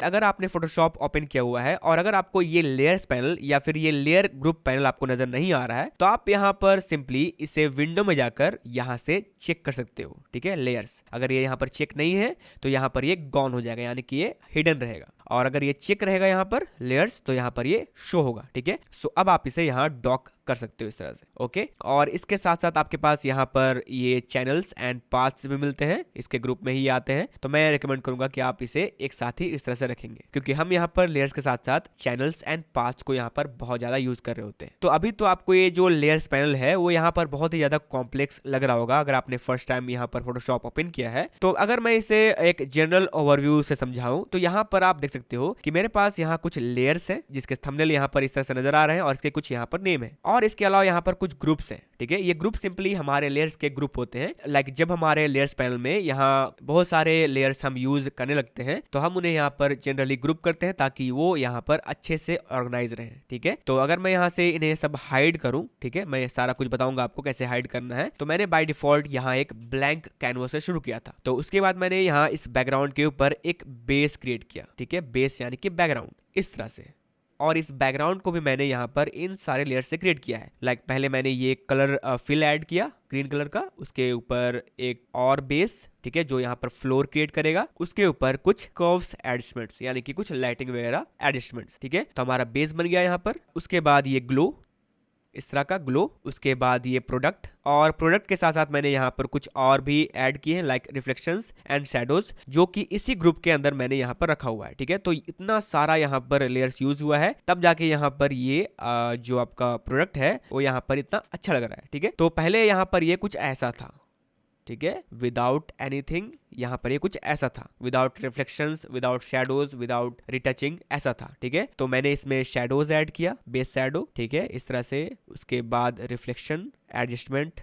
अगर आपने Photoshop open किया हुआ है और अगर आपको ये लेयर्स पैनल या फिर ये लेयर ग्रुप पैनल आपको नजर नहीं आ रहा है तो आप यहाँ पर सिंपली इसे विंडो में जाकर यहाँ से चेक कर सकते हो। ठीक है, लेयर्स अगर ये यहाँ पर चेक नहीं है तो यहाँ पर ये गॉन हो जाएगा, यानी कि ये हिडन रहेगा। और अगर ये चेक रहेगा यहाँ पर लेयर्स तो यहाँ पर ये शो होगा। ठीक है, सो अब आप इसे यहाँ डॉक कर सकते हो इस तरह से। ओके, और इसके साथ साथ आपके पास यहाँ पर ये चैनल्स एंड पाथ्स भी मिलते हैं, इसके ग्रुप में ही आते हैं। तो मैं रिकमेंड करूंगा कि आप इसे एक साथ ही इस तरह से रखेंगे, क्योंकि हम यहाँ पर लेयर्स के साथ साथ चैनल्स एंड पाथ्स को यहाँ पर बहुत ज्यादा यूज कर रहे होते हैं। तो अभी तो आपको ये जो लेयर्स पैनल है वो यहाँ पर बहुत ही ज्यादा कॉम्प्लेक्स लग रहा होगा अगर आपने फर्स्ट टाइम यहाँ पर फोटोशॉप ओपन किया है। तो अगर मैं इसे एक जनरल ओवरव्यू से समझाऊं तो यहाँ पर आप देख सकते हो कि मेरे पास यहाँ कुछ लेयर्स है जिसके थंबनेल यहाँ पर इस तरह से नजर आ रहे हैं और इसके कुछ यहाँ पर नेम है, और इसके अलावा यहाँ पर कुछ ग्रुप्स हैं। ठीक है, ये ग्रुप सिंपली हमारे लेयर्स के ग्रुप होते हैं। लाइक जब हमारे लेयर्स पैनल में यहाँ बहुत सारे लेयर्स हम यूज करने लगते हैं तो हम उन्हें यहाँ पर जनरली ग्रुप करते हैं ताकि वो यहाँ पर अच्छे से ऑर्गेनाइज रहे। ठीक है, तो अगर मैं यहाँ से इन्हें सब हाइड करूं, ठीक है, मैं सारा कुछ बताऊंगा आपको कैसे हाइड करना है। तो मैंने बाय डिफॉल्ट यहाँ एक ब्लैंक कैनवस से शुरू किया था। तो उसके बाद मैंने यहाँ इस बैकग्राउंड के ऊपर एक बेस क्रिएट किया। ठीक है, बेस यानी कि बैकग्राउंड इस तरह से, और इस बैकग्राउंड को भी मैंने यहाँ पर इन सारे लेयर से क्रिएट किया है। लाइक पहले मैंने ये कलर फिल ऐड किया ग्रीन कलर का, उसके ऊपर एक और बेस, ठीक है, जो यहाँ पर फ्लोर क्रिएट करेगा, उसके ऊपर कुछ कर्व्स एडजस्टमेंट्स यानी कि कुछ लाइटिंग वगैरह एडजस्टमेंट्स। ठीक है, तो हमारा बेस बन गया यहाँ पर। उसके बाद ये ग्लो, इस तरह का ग्लो। उसके बाद ये प्रोडक्ट, और प्रोडक्ट के साथ साथ मैंने यहाँ पर कुछ और भी ऐड किए हैं लाइक रिफ्लेक्शंस एंड शैडोज, जो कि इसी ग्रुप के अंदर मैंने यहाँ पर रखा हुआ है। ठीक है, तो इतना सारा यहाँ पर लेयर्स यूज हुआ है तब जाके यहाँ पर ये जो आपका प्रोडक्ट है वो यहाँ पर इतना अच्छा लग रहा है। ठीक है, तो पहले यहाँ पर ये कुछ ऐसा था। ठीक है, विदाउट एनीथिंग, यहाँ पर ये कुछ ऐसा था, without reflections, without shadows, without retouching, ऐसा था। ठीक है, तो मैंने इसमें शैडोज ऐड किया, बेस शैडो, ठीक है, इस तरह से। उसके बाद रिफ्लेक्शन एडजस्टमेंट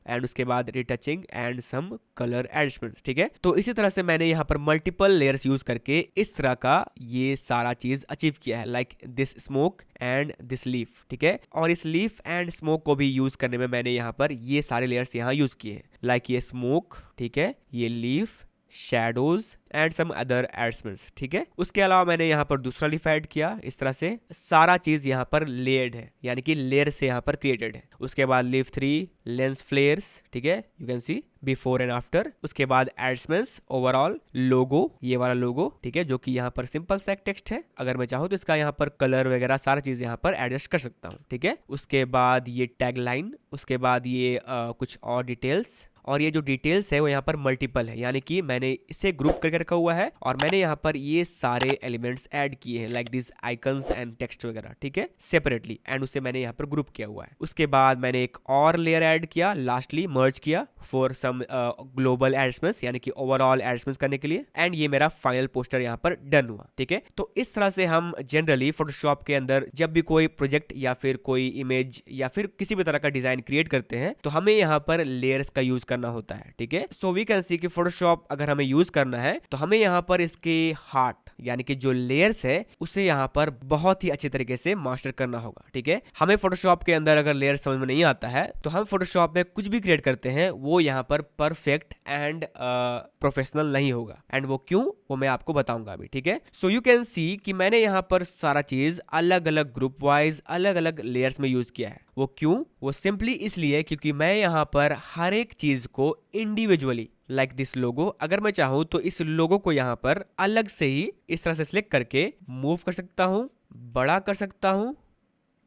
एंड उसके बाद retouching and some colour adjustments. ठीक है, तो इसी तरह से मैंने यहाँ पर मल्टीपल लेयर्स यूज करके इस तरह का ये सारा चीज अचीव किया है, like this smoke and this leaf. ठीक है, और इस लीफ एंड स्मोक को भी यूज करने में मैंने यहाँ पर ये सारे लेयर्स यहाँ यूज किए हैं, लाइक ये स्मोक, ठीक है, ये leaf, shadows and some other adjustments. ठीक है, उसके अलावा मैंने यहाँ पर दूसरा लीफ ऐड किया। इस तरह से सारा चीज यहाँ पर लेयर्ड है, यानी कि लेयर से यहाँ पर क्रिएटेड है। उसके बाद लीफ 3, लेंस फ्लेयर्स, ठीक है, you can see before and after. उसके बाद एडजस्टमेंट्स, ओवरऑल लोगो, ये वाला लोगो, ठीक है, जो कि यहाँ पर सिंपल सा एक टेक्स्ट है। अगर मैं चाहूँ तो इसका यहाँ पर कलर वगैरह सारा चीज यहाँ पर एडजस्ट कर सकता हूँ। ठीक है, उसके बाद ये टैग लाइन, उसके बाद ये कुछ और डिटेल्स, और ये जो डिटेल्स है वो यहाँ पर मल्टीपल है, यानी कि मैंने इसे ग्रुप करके रखा हुआ है और मैंने यहाँ पर ये सारे एलिमेंट्स ऐड किए हैं, like this icons and text वगैरह। ठीक है, सेपरेटली, एंड उसे मैंने यहाँ पर ग्रुप किया हुआ है। उसके बाद मैंने एक और लेयर ऐड किया, लास्टली मर्ज किया फॉर सम ग्लोबल एडजस्टमेंट्स, यानी कि ओवरऑल एडजस्टमेंट्स करने के लिए, एंड ये मेरा फाइनल पोस्टर यहाँ पर डन हुआ। ठीक है, तो इस तरह से हम जनरली फोटोशॉप के अंदर जब भी कोई प्रोजेक्ट या फिर कोई इमेज या फिर किसी भी तरह का डिजाइन क्रिएट करते हैं तो हमें यहाँ पर लेयर्स का यूज करना होता है। ठीक है, सो वी कैन सी कि फोटोशॉप अगर हमें यूज करना है तो हमें यहाँ पर इसके हार्ट यानी कि जो लेयर्स है उसे यहाँ पर बहुत ही अच्छे तरीके से मास्टर करना होगा। ठीक है, हमें फोटोशॉप के अंदर अगर लेयर समझ में नहीं आता है तो हम फोटोशॉप में कुछ भी क्रिएट करते हैं वो यहाँ पर परफेक्ट एंड प्रोफेशनल नहीं होगा, एंड वो क्यों, वो मैं आपको बताऊंगा अभी। ठीक है, सो यू कैन सी कि मैंने यहाँ पर सारा चीज अलग अलग ग्रुप वाइज अलग अलग लेयर्स में यूज किया है। वो क्यों, वो सिंपली इसलिए क्योंकि मैं यहाँ पर हर एक चीज को इंडिविजुअली, लाइक दिस लोगो, अगर मैं चाहूँ तो इस लोगो को यहाँ पर अलग से ही इस तरह से सिलेक्ट करके मूव कर सकता हूँ, बड़ा कर सकता हूँ,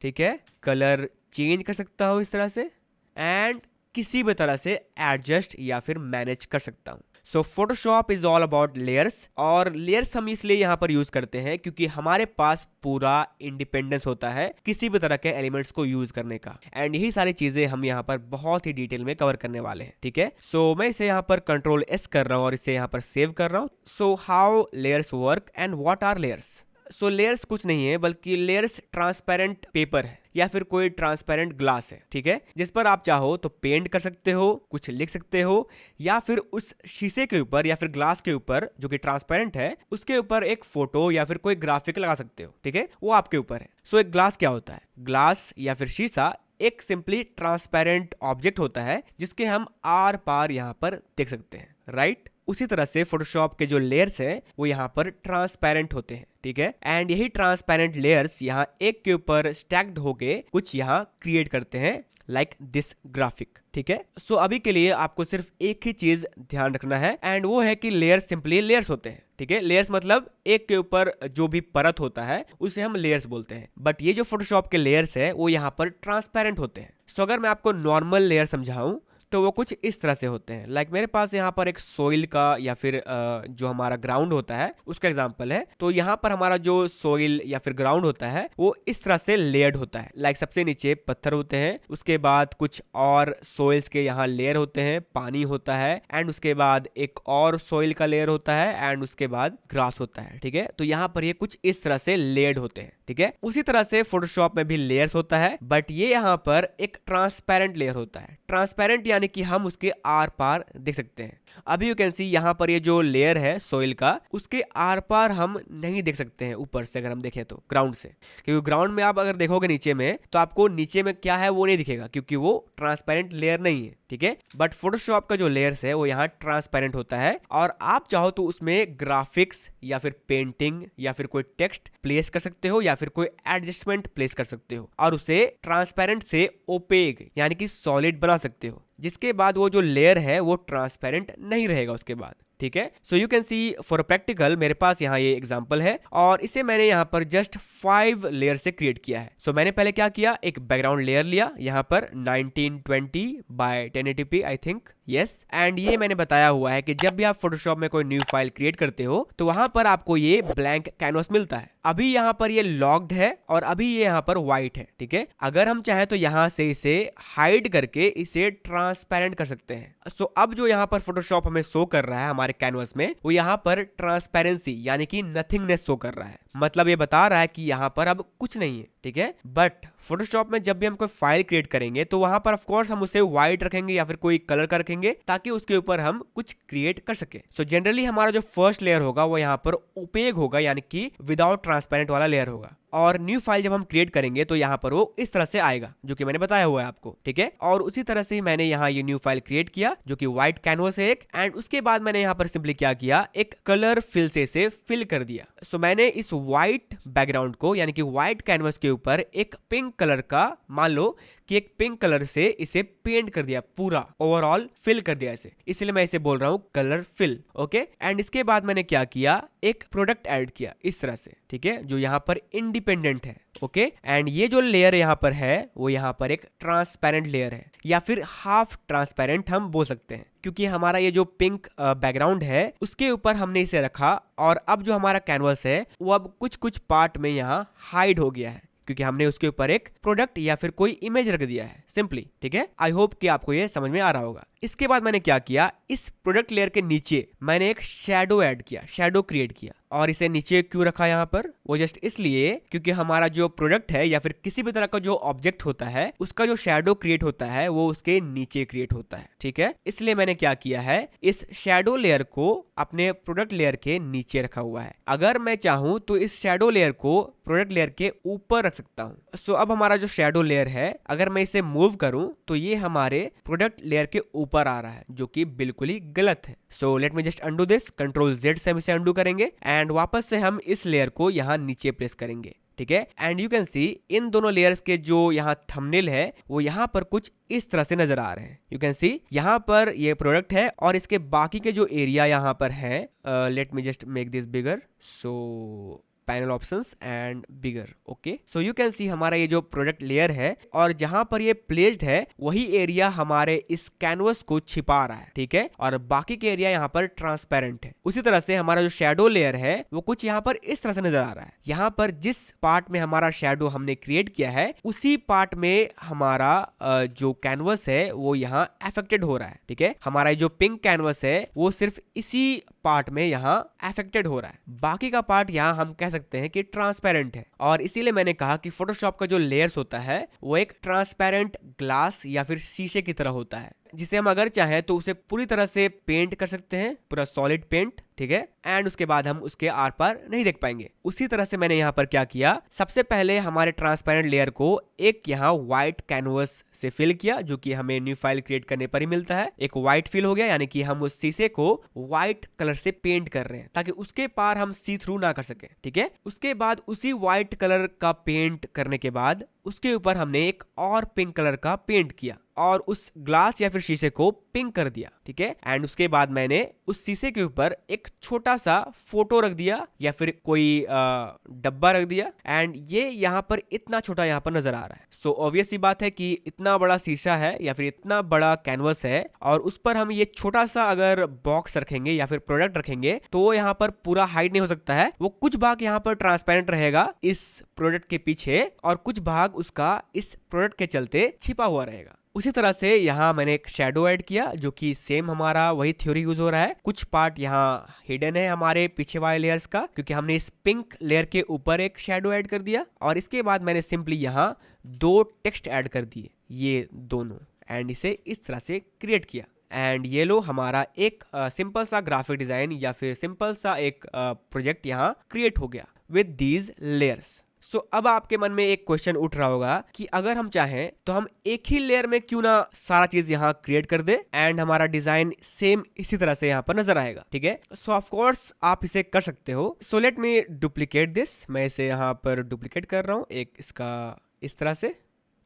ठीक है, कलर चेंज कर सकता हूँ इस तरह से, एंड किसी भी तरह से एडजस्ट या फिर मैनेज कर सकता हूँ। So Photoshop is all about layers, और लेयर्स हम इसलिए यहाँ पर यूज करते हैं क्योंकि हमारे पास पूरा इंडिपेंडेंस होता है किसी भी तरह के एलिमेंट्स को यूज करने का, एंड यही सारी चीजें हम यहाँ पर बहुत ही डिटेल में कवर करने वाले हैं। ठीक है, सो मैं इसे यहाँ पर कंट्रोल S कर रहा हूँ और इसे यहाँ पर सेव कर रहा हूँ। So how layers work and what are layers. So layers कुछ नहीं है बल्कि लेयर्स ट्रांसपेरेंट पेपर है या फिर कोई ट्रांसपेरेंट ग्लास है, ठीक है, जिस पर आप चाहो तो पेंट कर सकते हो, कुछ लिख सकते हो, या फिर उस शीशे के ऊपर या फिर ग्लास के ऊपर जो कि ट्रांसपेरेंट है उसके ऊपर एक फोटो या फिर कोई ग्राफिक लगा सकते हो। ठीक है, वो आपके ऊपर है। सो एक ग्लास क्या होता है, ग्लास या फिर शीशा एक सिंपली ट्रांसपेरेंट ऑब्जेक्ट होता है जिसके हम आर पार यहाँ पर देख सकते हैं, राइट। उसी तरह से फोटोशॉप के जो लेयर्स है वो यहाँ पर ट्रांसपेरेंट होते हैं, ठीक है। एंड यही ट्रांसपेरेंट लेयर्स यहाँ एक के ऊपर स्टैक्ड होके कुछ यहाँ क्रिएट करते हैं लाइक दिस ग्राफिक, ठीक है। सो अभी के लिए आपको सिर्फ एक ही चीज ध्यान रखना है एंड वो है कि लेयर्स सिंपली लेयर्स होते हैं, ठीक है। लेयर्स मतलब एक के ऊपर जो भी परत होता है उसे हम लेयर्स बोलते हैं, बट ये जो फोटोशॉप के लेयर्स है वो यहाँ पर ट्रांसपेरेंट होते हैं। सो अगर मैं आपको नॉर्मल लेयर समझाऊं तो वो कुछ इस तरह से होते हैं। लाइक मेरे पास यहाँ पर एक सोइल का या फिर जो हमारा ग्राउंड होता है उसका एग्जांपल है। तो यहाँ पर हमारा जो सोइल या फिर ग्राउंड होता है वो इस तरह से लेयर्ड होता है। लाइक सबसे नीचे पत्थर होते हैं, उसके बाद कुछ और सोइल्स के यहाँ लेयर होते हैं, पानी होता है, एंड उसके बाद एक और सोइल का लेयर होता है, एंड उसके बाद ग्रास होता है, ठीक है। तो यहाँ पर ये कुछ इस तरह से लेयर्ड होते हैं, ठीक है। उसी तरह से फोटोशॉप में भी लेयर्स होता है, बट ये यहाँ पर एक ट्रांसपेरेंट लेयर होता है। ट्रांसपेरेंट यानी कि हम उसके आर पार देख सकते हैं। अभी यू कैन सी यहाँ पर ये जो लेयर है सोइल का, उसके आर पार हम नहीं देख सकते हैं ऊपर से अगर हम देखें तो ग्राउंड से, क्योंकि ग्राउंड में आप अगर देखोगे नीचे में तो आपको नीचे में क्या है वो नहीं दिखेगा क्योंकि वो ट्रांसपेरेंट लेयर नहीं है, ठीक है। बट फोटोशॉप का जो लेयर्स है वो यहाँ ट्रांसपेरेंट होता है और आप चाहो तो उसमें ग्राफिक्स या फिर पेंटिंग या फिर कोई टेक्स्ट प्लेस कर सकते हो या फिर कोई एडजस्टमेंट प्लेस कर सकते हो और उसे ट्रांसपेरेंट से ओपेक यानी कि सॉलिड बना सकते हो, जिसके बाद वो जो लेयर है वो ट्रांसपेरेंट नहीं रहेगा उसके बाद, ठीक है। So you can C for practical मेरे पास यहाँ ये एग्जांपल है और इसे मैंने यहाँ पर जस्ट 5 लेयर से क्रिएट किया है। सो मैंने पहले क्या किया, एक बैकग्राउंड लेयर लिया यहाँ पर 1920 by 1080p I think, yes. And ये मैंने बताया हुआ है कि जब भी आप फोटोशॉप में कोई न्यू फाइल क्रिएट करते हो तो वहां पर आपको ये ब्लैंक कैनवस मिलता है। अभी यहाँ पर ये लॉक्ड है और अभी ये यहाँ पर व्हाइट है, ठीक है। अगर हम चाहें तो यहाँ से इसे हाइड करके इसे ट्रांसपेरेंट कर सकते हैं। सो अब जो यहाँ पर फोटोशॉप हमें शो कर रहा है हमारे कैनवस में वो यहाँ पर ट्रांसपेरेंसी यानी कि नथिंगनेस शो कर रहा है, मतलब ये बता रहा है कि यहाँ पर अब कुछ नहीं है, ठीक है। बट फोटोशॉप में जब भी हम कोई फाइल क्रिएट करेंगे तो वहां पर ऑफ कोर्स हम उसे व्हाइट रखेंगे या फिर कोई कलर का रखेंगे ताकि उसके ऊपर हम कुछ क्रिएट कर सके। सो जनरली हमारा जो फर्स्ट लेयर होगा वो यहाँ पर ओपेक होगा यानी कि विदाउट ट्रांसपेरेंट वाला लेयर होगा और न्यू फाइल जब हम क्रिएट करेंगे तो यहाँ पर वो इस तरह से आएगा जो कि मैंने बताया हुआ है आपको, ठीक है। और उसी तरह से मैंने यहाँ ये न्यू फाइल क्रिएट किया जो कि व्हाइट कैनवस है एक, एंड उसके बाद मैंने यहाँ पर सिंपली क्या किया, एक कलर फिल से इसे फिल कर दिया। सो मैंने इस व्हाइट बैकग्राउंड को यानी कि व्हाइट कैनवस के ऊपर एक पिंक कलर का, मान लो कि एक पिंक कलर से इसे पेंट कर दिया, पूरा ओवरऑल फिल कर दिया इसे, इसलिए मैं इसे बोल रहा हूँ कलर फिल, ओके। एंड इसके बाद मैंने क्या किया, एक प्रोडक्ट ऐड किया इस तरह से, ठीक है, जो यहाँ पर इंडिपेंडेंट है, ओके। एंड ये जो लेयर यहाँ पर है वो यहाँ पर एक ट्रांसपेरेंट लेयर है या फिर हाफ ट्रांसपेरेंट हम बोल सकते हैं, क्योंकि हमारा ये जो पिंक बैकग्राउंड है उसके ऊपर हमने इसे रखा और अब जो हमारा कैनवस है वो अब कुछ कुछ पार्ट में यहाँ हाइड हो गया है क्योंकि हमने उसके ऊपर एक प्रोडक्ट या फिर कोई इमेज रख दिया है सिंपली, ठीक है। आई होप कि आपको ये समझ में आ रहा होगा। इसके बाद मैंने क्या किया, इस प्रोडक्ट लेयर के नीचे मैंने एक शैडो ऐड किया, शैडो क्रिएट किया। और इसे नीचे क्यों रखा यहाँ पर, वो जस्ट इसलिए क्योंकि हमारा जो प्रोडक्ट है या फिर किसी भी तरह का जो ऑब्जेक्ट होता है उसका जो शैडो क्रिएट होता है वो उसके नीचे क्रिएट होता है, ठीक है। इसलिए मैंने क्या किया है, इस शैडो लेयर को अपने प्रोडक्ट लेयर के नीचे रखा हुआ है। अगर मैं चाहूं तो इस शैडो लेयर को प्रोडक्ट लेयर के ऊपर रख सकता हूं। सो अब हमारा जो शैडो लेयर है अगर मैं इसे मूव करूं तो ये हमारे प्रोडक्ट लेयर के ऊपर आ रहा है जो कि बिल्कुल ही गलत है। So let me just undo this, control Z से हम इसे अंडू करेंगे एंड वापस से हम इस लेयर को यहाँ नीचे प्लेस करेंगे, ठीक है। एंड यू कैन सी इन दोनों लेयर्स के जो यहाँ थंबनेल है वो यहाँ पर कुछ इस तरह से नजर आ रहे हैं। यू कैन सी यहाँ पर ये प्रोडक्ट है और इसके बाकी के जो एरिया यहाँ पर है, let me just make this bigger, so panel options and bigger, okay. So you can सी हमारा ये जो प्रोडक्ट लेयर है और जहां पर ये प्लेस्ड है वही एरिया हमारे इस कैनवस को छिपा रहा है, ठीक है, और बाकी के एरिया यहाँ पर ट्रांसपेरेंट है। उसी तरह से हमारा जो शैडो लेयर है वो कुछ यहाँ पर इस तरह से नजर आ रहा है। यहाँ पर जिस पार्ट में हमारा शैडो हमने क्रिएट किया है उसी पार्ट में हमारा जो कैनवस है वो यहाँ अफेक्टेड हो रहा है, ठीक है। हमारा जो पिंक कैनवस है वो सिर्फ इसी पार्ट में यहाँ अफेक्टेड हो रहा है, बाकी का पार्ट यहाँ हम कह सकते हैं कि ट्रांसपेरेंट है। और इसीलिए मैंने कहा कि फोटोशॉप का जो लेयर्स होता है वो एक ट्रांसपेरेंट ग्लास या फिर शीशे की तरह होता है। जिसे हम अगर चाहें तो उसे पूरी तरह से पेंट कर सकते हैं, पूरा सॉलिड पेंट, ठीक है। एंड उसके बाद हम उसके आर पार नहीं देख पाएंगे। उसी तरह से मैंने यहाँ पर क्या किया, सबसे पहले हमारे ट्रांसपेरेंट लेयर को एक यहाँ व्हाइट कैनवस से फिल किया, जो कि हमें न्यू फाइल क्रिएट करने पर ही मिलता है। एक व्हाइट फिल हो गया, यानी कि हम उस शीशे को व्हाइट कलर से पेंट कर रहे हैं ताकि उसके पार हम सी थ्रू ना कर सके, ठीक है। उसके बाद उसी व्हाइट कलर का पेंट करने के बाद उसके ऊपर हमने एक और पिंक कलर का पेंट किया और उस ग्लास या फिर शीशे को पिंक कर दिया, ठीक है। एंड उसके बाद मैंने उस शीशे के ऊपर एक छोटा सा फोटो रख दिया या फिर कोई डब्बा रख दिया। एंड ये यहाँ पर इतना छोटा यहाँ पर नजर आ रहा है। सो ऑब्वियस सी बात है कि इतना बड़ा शीशा है या फिर इतना बड़ा कैनवस है और उस पर हम ये छोटा सा अगर बॉक्स रखेंगे या फिर प्रोडक्ट रखेंगे तो वो यहाँ पर पूरा हाइड नहीं हो सकता है। वो कुछ भाग यहाँ पर ट्रांसपेरेंट रहेगा इस प्रोडक्ट के पीछे और कुछ भाग उसका इस प्रोडक्ट के चलते छिपा हुआ रहेगा। उसी तरह से यहाँ मैंने एक शेडो ऐड किया, जो कि सेम हमारा वही थ्योरी यूज हो रहा है। कुछ पार्ट यहाँ हिडन है हमारे पीछे वाले लेयर्स का, क्योंकि हमने इस पिंक लेयर के ऊपर एक शेडो ऐड कर दिया। और इसके बाद मैंने सिंपली यहाँ दो टेक्स्ट ऐड कर दिए, ये दोनों, एंड इसे इस तरह से क्रिएट किया। एंड ये लो हमारा एक सिंपल सा ग्राफिक डिजाइन या फिर सिंपल सा एक प्रोजेक्ट यहाँ क्रिएट हो गया विद दीज लेयर्स। सो अब आपके मन में एक क्वेश्चन उठ रहा होगा कि अगर हम चाहें तो हम एक ही लेयर में क्यों ना सारा चीज यहाँ क्रिएट कर दे एंड हमारा डिजाइन सेम इसी तरह से यहाँ पर नजर आएगा, ठीक है। सो ऑफ कोर्स आप इसे कर सकते हो। So let me duplicate this, मैं इसे यहाँ पर डुप्लीकेट कर रहा हूँ एक इसका इस तरह से,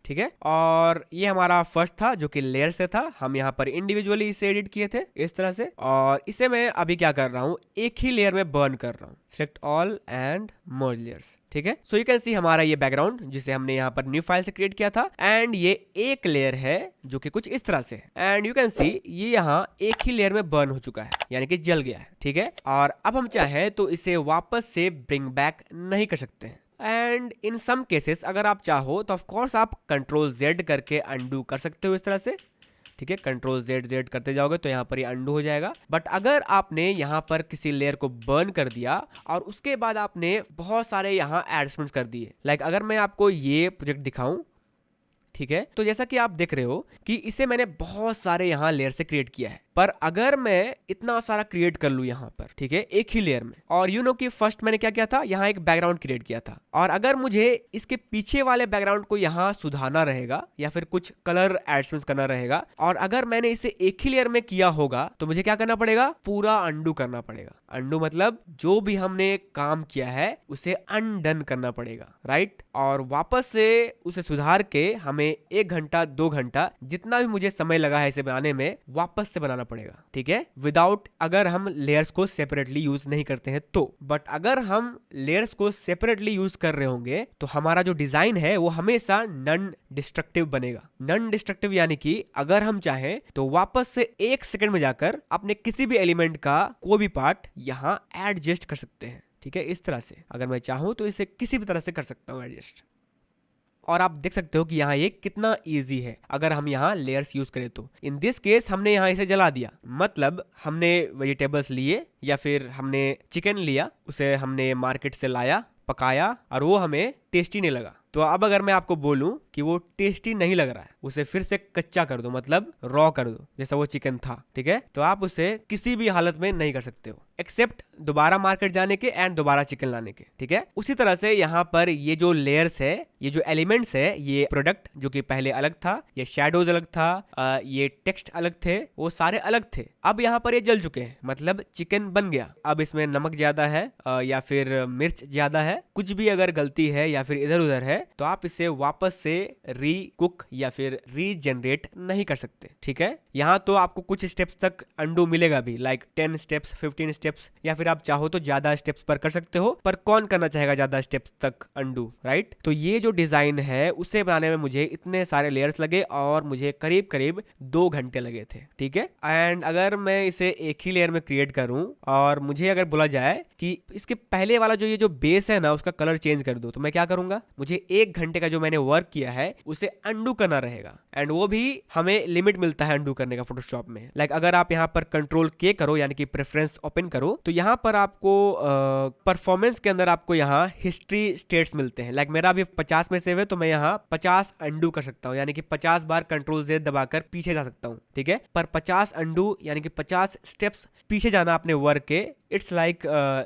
ठीक है। और ये हमारा फर्स्ट था जो कि लेयर से था, हम यहाँ पर इंडिविजुअली इसे एडिट किए थे इस तरह से। और इसे मैं अभी क्या कर रहा हूँ, एक ही लेयर में बर्न कर रहा हूँ, select all and merge layers, ठीक है। सो यू कैन सी हमारा ये बैकग्राउंड जिसे हमने यहाँ पर न्यू फाइल से क्रिएट किया था, एंड ये एक लेयर है जो कि कुछ इस तरह से है। एंड यू कैन सी ये यहाँ एक ही लेयर में बर्न हो चुका है, यानी कि जल गया है, ठीक है। और अब हम चाहें तो इसे वापस से ब्रिंग बैक नहीं कर सकते हैं। एंड इन सम केसेस अगर आप चाहो तो ऑफ कोर्स आप कंट्रोल जेड करके अंडू कर सकते हो इस तरह से, ठीक है। कंट्रोल जेड जेड करते जाओगे तो यहाँ पर ये अंडू हो जाएगा। बट अगर आपने यहाँ पर किसी लेयर को बर्न कर दिया और उसके बाद आपने बहुत सारे यहाँ एडजस्टमेंट्स कर दिए, लाइक अगर मैं आपको ये प्रोजेक्ट दिखाऊं, ठीक है, तो जैसा कि आप देख रहे हो कि इसे मैंने बहुत सारे यहाँ लेयर से क्रिएट किया है। पर अगर मैं इतना सारा क्रिएट कर लूं यहाँ पर, ठीक है, एक ही लेयर में, और यू नो कि फर्स्ट मैंने क्या किया था, यहाँ एक बैकग्राउंड क्रिएट किया था, और अगर मुझे इसके पीछे वाले बैकग्राउंड को यहाँ सुधारना रहेगा या फिर कुछ कलर एडजस्टमेंट्स करना रहेगा, और अगर मैंने इसे एक ही लेयर में किया होगा तो मुझे क्या करना पड़ेगा, पूरा अंडू करना पड़ेगा। अंडू मतलब जो भी हमने काम किया है उसे अनडन करना पड़ेगा, राइट। और वापस से उसे सुधार के हमें 1 घंटा 2 घंटा जितना भी मुझे समय लगा है इसे बनाने में, वापस से बनाना पड़ेगा, ठीक है, विदाउट, अगर हम लेयर्स को सेपरेटली यूज नहीं करते हैं तो। बट अगर हम लेयर्स को सेपरेटली यूज कर रहे होंगे तो हमारा जो डिजाइन है वो हमेशा नॉन डिस्ट्रक्टिव बनेगा। नॉन डिस्ट्रक्टिव यानी कि अगर हम चाहें तो वापस से 1 सेकंड में जाकर अपने किसी भी एलिमेंट का कोई भी पार्ट यहाँ एडजस्ट कर सकते हैं, ठीक है। इस तरह से अगर मैं चाहूं तो इसे किसी भी तरह से कर सकता हूं एडजस्ट। और आप देख सकते हो कि यहाँ ये कितना इजी है अगर हम यहाँ लेयर्स यूज करें तो। इन दिस केस हमने यहाँ इसे जला दिया, मतलब हमने वेजिटेबल्स लिए या फिर हमने चिकन लिया, उसे हमने मार्केट से लाया, पकाया, और वो हमें टेस्टी नहीं लगा। तो अब अगर मैं आपको बोलूं कि वो टेस्टी नहीं लग रहा है, उसे फिर से कच्चा कर दो, मतलब रॉ कर दो जैसा वो चिकन था, ठीक है, तो आप उसे किसी भी हालत में नहीं कर सकते हो एक्सेप्ट दोबारा मार्केट जाने के एंड दोबारा चिकन लाने के, ठीक है। उसी तरह से यहाँ पर ये जो लेयर्स है, ये जो एलिमेंट्स है, ये प्रोडक्ट जो कि पहले अलग था, ये शैडोज अलग था, ये टेक्स्ट अलग थे, वो सारे अलग थे। अब यहाँ पर ये जल चुके हैं, मतलब चिकन बन गया। अब इसमें नमक ज्यादा है या फिर मिर्च ज्यादा है, कुछ भी अगर गलती है या फिर इधर उधर है तो आप इसे वापस से री कुक या फिर रीजनरेट नहीं कर सकते, ठीक है। यहाँ तो आपको कुछ स्टेप्स तक अंडू मिलेगा भी, लाइक 10 स्टेप्स, 15 स्टेप्स, या फिर आप चाहो तो ज्यादा स्टेप्स पर कर सकते हो, पर कौन करना चाहेगा ज्यादा स्टेप्स तक अंडू, राइट। तो ये जो डिजाइन है उसे बनाने में मुझे इतने सारे लेयर्स लगे और मुझे करीब करीब 2 घंटे लगे थे, ठीक है। एंड अगर मैं इसे एक ही लेयर में क्रिएट करूं और मुझे अगर बोला जाए कि इसके पहले वाला जो ये जो बेस है ना उसका कलर चेंज कर दो, तो मैं क्या करूंगा, मुझे 1 घंटे का जो मैंने वर्क किया है उसे अंडू करना रहेगा, एंड वो भी हमें लिमिट मिलता है अंडू करने का फोटोशॉप में। लाइक अगर आप यहाँ पर कंट्रोल के करो यानी कि प्रेफरेंस ओपन करो तो यहाँ पर आपको परफॉर्मेंस के अंदर आपको यहाँ हिस्ट्री स्टेट्स मिलते हैं। लाइक मेरा अभी 50 में सेव है तो मैं यहाँ 50 अंडू कर सकता हूँ, यानी कि 50 बार कंट्रोल Z दबाकर पीछे जा सकता हूँ, ठीक है। पर 50 अंडू यानी कि 50 स्टेप्स पीछे जाना अपने वर्क के, it's like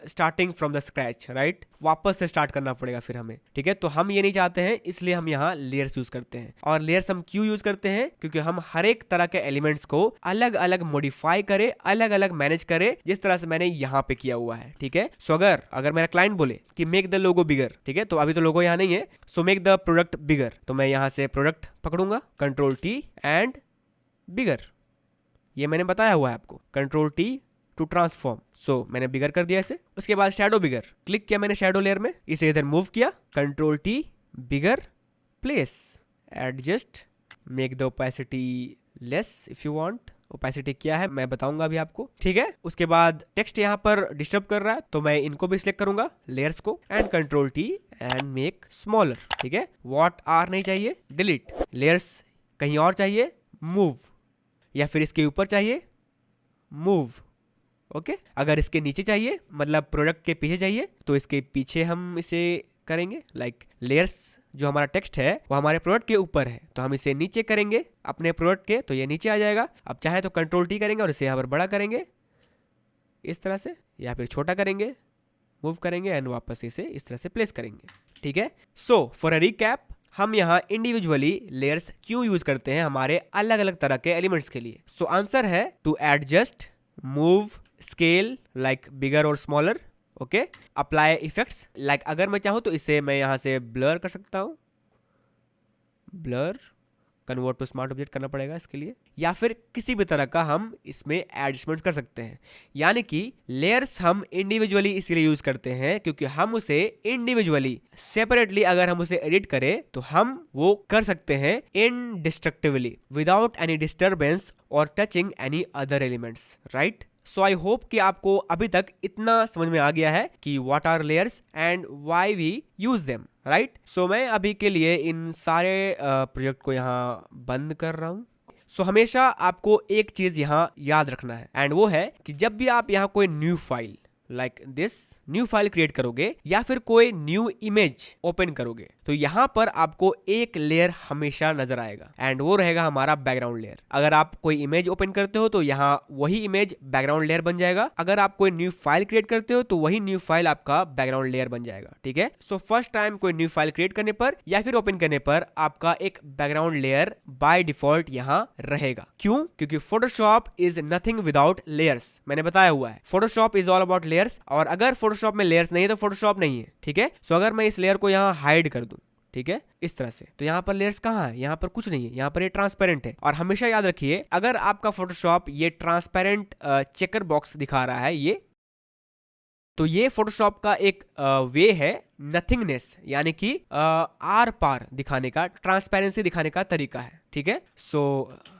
starting from the scratch, right. वापस से स्टार्ट करना पड़ेगा फिर हमें, ठीक है। तो हम ये नहीं चाहते हैं, इसलिए हम यहाँ लेयर्स यूज करते हैं। और लेयर्स हम क्यों यूज करते हैं? क्योंकि हम हर एक तरह के एलिमेंट्स को अलग अलग मॉडिफाई करें, अलग अलग मैनेज करें, जिस तरह से मैंने यहाँ पे किया हुआ है, ठीक है। सो अगर मेरा क्लाइंट बोले कि मेक द लोगो बिगर, ठीक है, तो अभी तो लोगो यहाँ नहीं है, so make the product bigger, तो मैं यहाँ से प्रोडक्ट पकड़ूंगा, कंट्रोल T एंड बिगर, ये मैंने बताया हुआ है आपको, control T to transform. So मैंने बिगर कर दिया इसे। उसके बाद शैडो बिगर, क्लिक किया मैंने शैडो लेयर में, इसे इधर मूव किया, control T bigger, place, adjust, make the opacity less if you want. Opacity क्या है मैं बताऊंगा अभी आपको, ठीक है। उसके बाद टेक्स्ट यहाँ पर डिस्टर्ब कर रहा है तो मैं इनको भी सिलेक्ट करूंगा, लेयर्स को, and control T and make smaller, ठीक है। व्हाट आर नहीं चाहिए, डिलीट। लेयर्स कहीं और चाहिए, मूव, या फिर इसके ऊपर चाहिए, मूव, ओके। अगर इसके नीचे चाहिए मतलब प्रोडक्ट के पीछे चाहिए तो इसके पीछे हम इसे करेंगे। लाइक लेयर्स जो हमारा टेक्स्ट है वो हमारे प्रोडक्ट के ऊपर है तो हम इसे नीचे करेंगे अपने प्रोडक्ट के, तो ये नीचे आ जाएगा। अब चाहे तो कंट्रोल T करेंगे और इसे यहाँ पर बड़ा करेंगे इस तरह से, या फिर छोटा करेंगे, मूव करेंगे एंड वापस इसे इस तरह से प्लेस करेंगे, ठीक है। सो फॉर अ रिकैप, हम यहाँ इंडिविजुअली लेयर्स क्यों यूज करते हैं हमारे अलग अलग तरह के एलिमेंट्स के लिए। सो आंसर है to adjust, move, scale like bigger और smaller, okay. Apply effects, like अगर मैं चाहूँ तो इसे मैं यहाँ से ब्लर कर सकता हूँ, blur, convert to smart object करना पड़ेगा इसके लिए, या फिर किसी भी तरह का हम इसमें एडजस्टमेंट्स कर सकते हैं। यानी कि लेयर्स हम इंडिविजुअली इसलिए यूज करते हैं क्योंकि हम उसे इंडिविजुअली सेपरेटली अगर हम उसे एडिट करें तो हम वो कर सकते हैं इनडिस्ट्रक्टिवली विदाउट एनी डिस्टर्बेंस और touching any other elements, right. So I hope कि आपको अभी तक इतना समझ में आ गया है कि what are layers and why we use them, right. So मैं अभी के लिए इन सारे प्रोजेक्ट को यहाँ बंद कर रहा हूँ। सो हमेशा आपको एक चीज यहाँ याद रखना है, एंड वो है कि जब भी आप यहाँ कोई new file like this new file create करोगे या फिर कोई न्यू इमेज ओपन करोगे तो यहाँ पर आपको एक लेयर हमेशा नजर आएगा, एंड वो रहेगा हमारा बैकग्राउंड लेयर। अगर आप कोई इमेज ओपन करते हो तो यहाँ वही इमेज बैकग्राउंड लेयर बन जाएगा। अगर आप कोई न्यू फाइल क्रिएट करते हो तो वही न्यू फाइल आपका बैकग्राउंड लेयर बन जाएगा, ठीक है। सो फर्स्ट टाइम कोई न्यू फाइल क्रिएट करने पर या फिर ओपन करने पर आपका एक बैकग्राउंड लेयर बाय डिफॉल्ट यहाँ रहेगा। क्यों? क्योंकि Photoshop is nothing without layers, मैंने बताया हुआ है। Photoshop is all about layers, और अगर फोटोशॉप में लेयर्स नहीं है तो फोटोशॉप नहीं है, ठीक है। सो अगर मैं इस लेयर को यहाँ हाइड कर दूं, ठीक है, इस तरह से, तो यहाँ पर लेयर्स कहाँ है? यहाँ पर कुछ नहीं है, यहाँ पर ये ट्रांसपेरेंट है। और हमेशा याद रखिए अगर आपका फोटोशॉप ये ट्रांसपेरेंट चेकर बॉक्स दिखा रहा है ये, तो ये फोटोशॉप का एक वे है नथिंगनेस यानी कि आर पार दिखाने का, ट्रांसपेरेंसी दिखाने का तरीका है, ठीक है। सो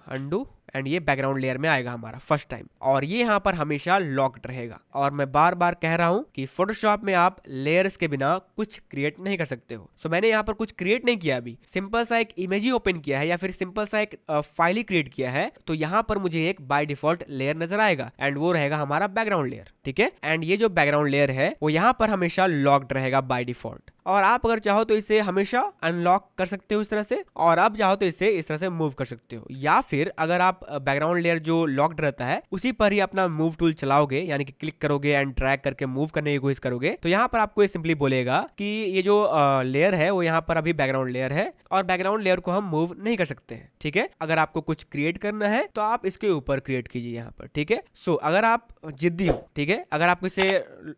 अंडू, एंड ये बैकग्राउंड लेयर में आएगा हमारा फर्स्ट टाइम, और ये यहाँ पर हमेशा लॉक्ड रहेगा। और मैं बार बार कह रहा हूँ कि फोटोशॉप में आप लेयर्स के बिना कुछ क्रिएट नहीं कर सकते हो। सो मैंने यहाँ पर कुछ क्रिएट नहीं किया, अभी सिंपल सा एक इमेज ही ओपन किया है या फिर सिंपल सा एक फाइल ही क्रिएट किया है, तो यहाँ पर मुझे एक बाय डिफॉल्ट लेयर नजर आएगा, एंड वो रहेगा हमारा बैकग्राउंड लेयर, ठीक है। एंड ये जो बैकग्राउंड लेयर है वो यहाँ पर हमेशा लॉक्ड रहेगा बाय डिफॉल्ट। और आप अगर चाहो तो इसे हमेशा अनलॉक कर सकते हो इस तरह से, और आप चाहो तो इसे इस तरह से मूव कर सकते हो, या फिर अगर आप बैकग्राउंड लेयर जो लॉक्ड रहता है उसी पर ही अपना मूव टूल चलाओगे, यानी कि क्लिक करोगे एंड ड्रैग करके मूव करने की कोशिश करोगे, तो यहाँ पर आपको ये सिंपली बोलेगा कि ये जो लेयर है वो यहाँ पर अभी बैकग्राउंड लेयर है और बैकग्राउंड लेयर को हम मूव नहीं कर सकते हैं, ठीक है। अगर आपको कुछ क्रिएट करना है तो आप इसके ऊपर क्रिएट कीजिए यहाँ पर, ठीक है। सो अगर आप जिद्दी हो, ठीक है, अगर आपको इसे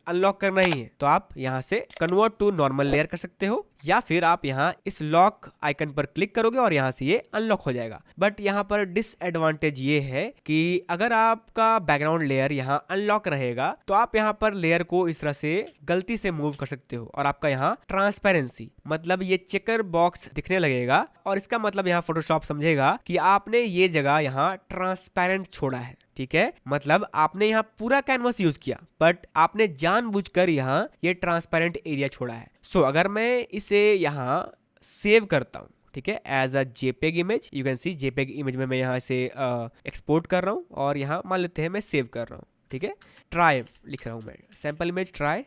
अनलॉक करना ही है तो आप यहाँ से कन्वर्ट टू नॉर्मल लेयर कर सकते हो, या फिर आप यहाँ इस लॉक आइकन पर क्लिक करोगे और यहाँ से ये अनलॉक हो जाएगा। बट यहाँ पर डिसएडवांटेज ये है कि अगर आपका बैकग्राउंड लेयर यहाँ अनलॉक रहेगा तो आप यहाँ पर लेयर को इस तरह से गलती से मूव कर सकते हो, और आपका यहाँ ट्रांसपेरेंसी मतलब ये चेकर बॉक्स दिखने लगेगा, और इसका मतलब यहाँ फोटोशॉप समझेगा कि आपने ये जगह यहाँ ट्रांसपेरेंट छोड़ा है, ठीक है। मतलब आपने यहाँ पूरा कैनवस यूज किया बट आपने जानबूझकर यहाँ ये ट्रांसपेरेंट एरिया छोड़ा है। सो अगर मैं इसे यहाँ सेव करता हूँ, ठीक है, as a JPEG image. You can see JPEG image में मैं यहाँ से एक्सपोर्ट कर रहा हूँ और यहाँ मान लेते हैं मैं सेव कर रहा हूँ। ठीक है, ट्राई लिख रहा हूँ मैं, सैम्पल इमेज ट्राई।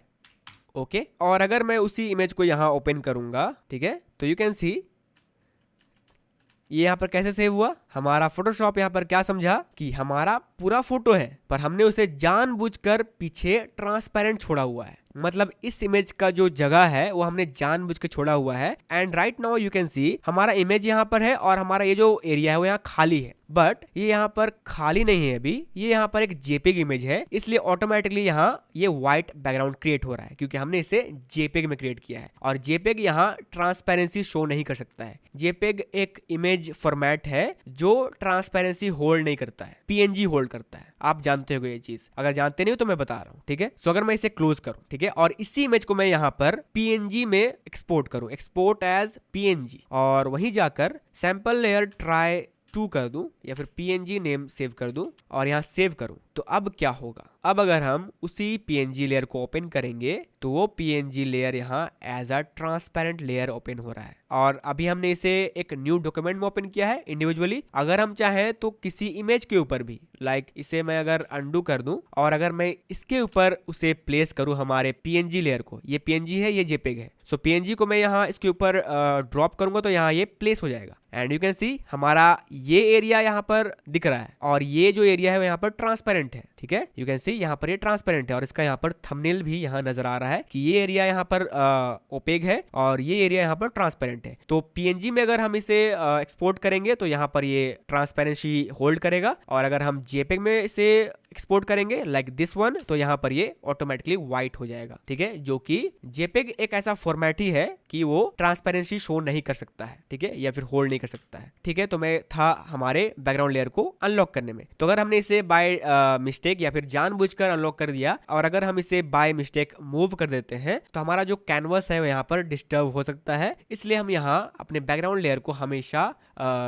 ओके, और अगर मैं उसी इमेज को यहाँ ओपन करूंगा, ठीक है, तो यू कैन सी ये यहाँ पर कैसे सेव हुआ। हमारा फोटोशॉप यहाँ पर क्या समझा कि हमारा पूरा फोटो है पर हमने उसे जानबूझकर पीछे ट्रांसपेरेंट छोड़ा हुआ है। मतलब इस इमेज का जो जगह है वो हमने जानबूझ के छोड़ा हुआ है। And right now you can सी हमारा इमेज यहाँ पर है और हमारा ये जो एरिया है वो यहाँ खाली है, बट ये यहाँ पर खाली नहीं है अभी, ये यहाँ पर एक जेपेग इमेज है, इसलिए ऑटोमेटिकली यहाँ ये व्हाइट बैकग्राउंड क्रिएट हो रहा है क्योंकि हमने इसे जेपेग में क्रिएट किया है। और जेपेग यहाँ ट्रांसपेरेंसी शो नहीं कर सकता है। जेपेग एक इमेज फॉर्मेट है जो ट्रांसपेरेंसी होल्ड नहीं करता है, पीएनजी होल्ड करता है। आप जानते हो ये चीज, अगर जानते नहीं हो तो मैं बता रहा हूँ। ठीक है, सो अगर मैं इसे क्लोज करूँ, ठीक है, और इसी इमेज को मैं यहाँ पर पीएनजी में एक्सपोर्ट करूँ, एक्सपोर्ट एज पीएनजी, और वहीं जाकर सैंपल लेयर ट्राई 2 कर दूं या फिर पीएनजी नेम सेव कर दूं और यहाँ सेव करूं, तो अब क्या होगा। अब अगर हम उसी पीएनजी लेयर को ओपन करेंगे तो वो पीएनजी लेयर यहाँ as a transparent layer open हो रहा है। और अभी हमने इसे एक न्यू डॉक्यूमेंट में ओपन किया है इंडिविजुअली। अगर हम चाहें तो किसी इमेज के ऊपर भी, लाइक इसे मैं अगर अंडू कर दूं और अगर मैं इसके ऊपर उसे प्लेस करूं हमारे पीएनजी लेयर को, ये पीएनजी है, ये जेपेग है, सो पीएनजी को मैं यहाँ इसके ऊपर ड्रॉप करूंगा तो यहाँ ये प्लेस हो जाएगा। एंड यू कैन सी हमारा ये एरिया यहाँ पर दिख रहा है और ये जो एरिया है वो यहाँ पर ट्रांसपेरेंट है। ठीक है, यू कैन सी यहाँ पर ये ट्रांसपेरेंट है और इसका यहाँ पर थंबनेल भी यहाँ नजर आ रहा है कि ये एरिया यहाँ पर ओपेक है और ये एरिया यहाँ पर ट्रांसपेरेंट है। तो पीएनजी में अगर हम इसे एक्सपोर्ट करेंगे तो यहाँ पर ये ट्रांसपेरेंसी होल्ड करेगा, और अगर हम जेपेग में इसे एक्सपोर्ट करेंगे लाइक दिस वन तो यहाँ पर ये ऑटोमेटिकली व्हाइट हो जाएगा। ठीक है, जो कि जेपेग एक ऐसा फॉर्मेट ही है कि वो ट्रांसपेरेंसी शो नहीं कर सकता है, ठीक है, या फिर होल्ड नहीं कर सकता है। ठीक है, तो मैं था हमारे बैकग्राउंड लेयर को अनलॉक करने में, तो अगर हमने इसे बाय मिस्टेक या फिर जानबूझकर अनलॉक कर दिया और अगर हम इसे बाय मिस्टेक मूव कर देते हैं तो हमारा जो कैनवस है वो यहाँ पर डिस्टर्ब हो सकता है, इसलिए हम यहाँ अपने बैकग्राउंड लेयर को हमेशा